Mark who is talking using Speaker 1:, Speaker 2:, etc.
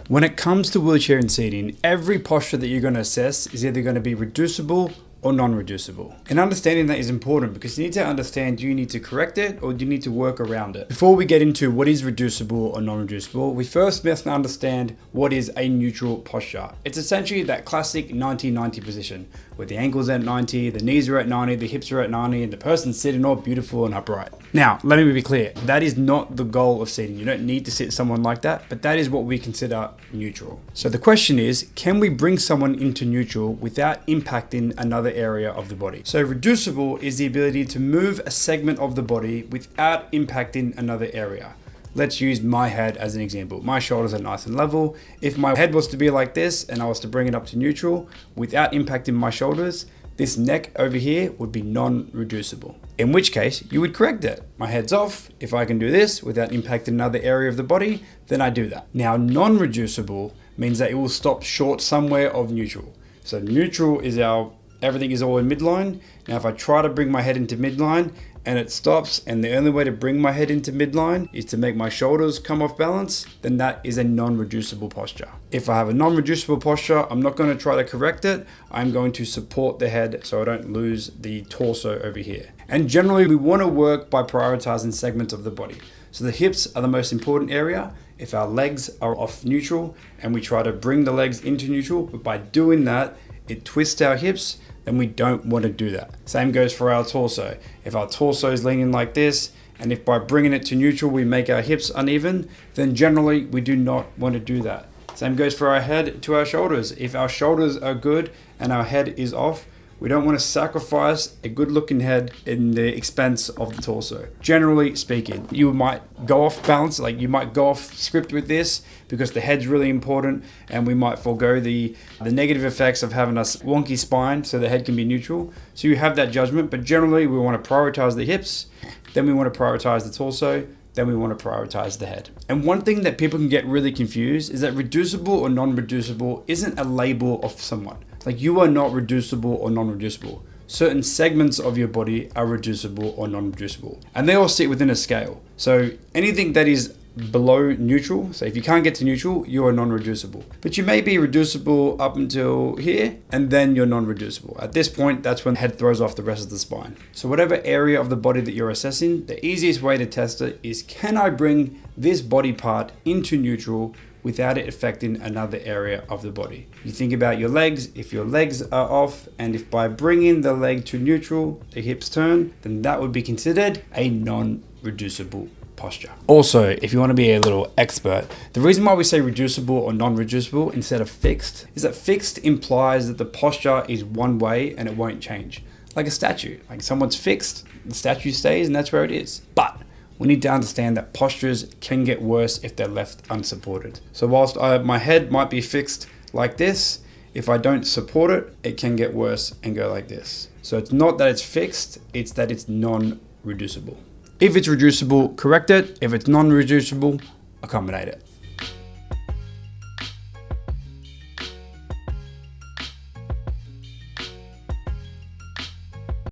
Speaker 1: When it comes to wheelchair and seating, every posture that you're going to assess is either going to be reducible or non-reducible. And understanding that is important because you need to understand, do you need to correct it or do you need to work around it? Before we get into what is reducible or non-reducible, we first must understand what is a neutral posture. It's essentially that classic 90-90 position where the ankles are at 90, the knees are at 90, the hips are at 90, and the person's sitting all beautiful and upright. Now, let me be clear, that is not the goal of seating. You don't need to sit someone like that, but that is what we consider neutral. So the question is, can we bring someone into neutral without impacting another area of the body? So reducible is the ability to move a segment of the body without impacting another area. Let's use my head as an example. My shoulders are nice and level. If my head was to be like this and I was to bring it up to neutral without impacting my shoulders, this neck over here would be non-reducible. In which case, you would correct it. My head's off. If I can do this without impacting another area of the body, then I do that. Now, non-reducible means that it will stop short somewhere of neutral. So neutral is everything is all in midline. Now, if I try to bring my head into midline and it stops, and the only way to bring my head into midline is to make my shoulders come off balance, then that is a non-reducible posture. If I have a non-reducible posture, I'm not going to try to correct it. I'm going to support the head so I don't lose the torso over here. And generally, we want to work by prioritizing segments of the body. So the hips are the most important area. If our legs are off neutral and we try to bring the legs into neutral, but by doing that, it twists our hips, then we don't want to do that. Same goes for our torso. If our torso is leaning like this, and if by bringing it to neutral, we make our hips uneven, then generally we do not want to do that. Same goes for our head to our shoulders. If our shoulders are good and our head is off, we don't want to sacrifice a good looking head in the expense of the torso. Generally speaking, you might go off balance, like you might go off script with this because the head's really important, and we might forego the negative effects of having a wonky spine so the head can be neutral. So you have that judgment, but generally we want to prioritize the hips, then we want to prioritize the torso, then we want to prioritize the head. And one thing that people can get really confused is that reducible or non-reducible isn't a label of someone. Like, you are not reducible or non-reducible. Certain segments of your body are reducible or non-reducible, and they all sit within a scale. So anything that is below neutral, so if you can't get to neutral, you are non-reducible. But you may be reducible up until here, and then you're non-reducible. At this point, that's when the head throws off the rest of the spine. So whatever area of the body that you're assessing, the easiest way to test it is, can I bring this body part into neutral without it affecting another area of the body? You think about your legs. If your legs are off, and if by bringing the leg to neutral, the hips turn, then that would be considered a non-reducible posture. Also, if you want to be a little expert, the reason why we say reducible or non-reducible instead of fixed is that fixed implies that the posture is one way and it won't change. Like a statue. Like, someone's fixed, the statue stays, and that's where it is. But we need to understand that postures can get worse if they're left unsupported. So whilst my head might be fixed like this, if I don't support it, it can get worse and go like this. So it's not that it's fixed, it's that it's non-reducible. If it's reducible, correct it. If it's non-reducible, accommodate it.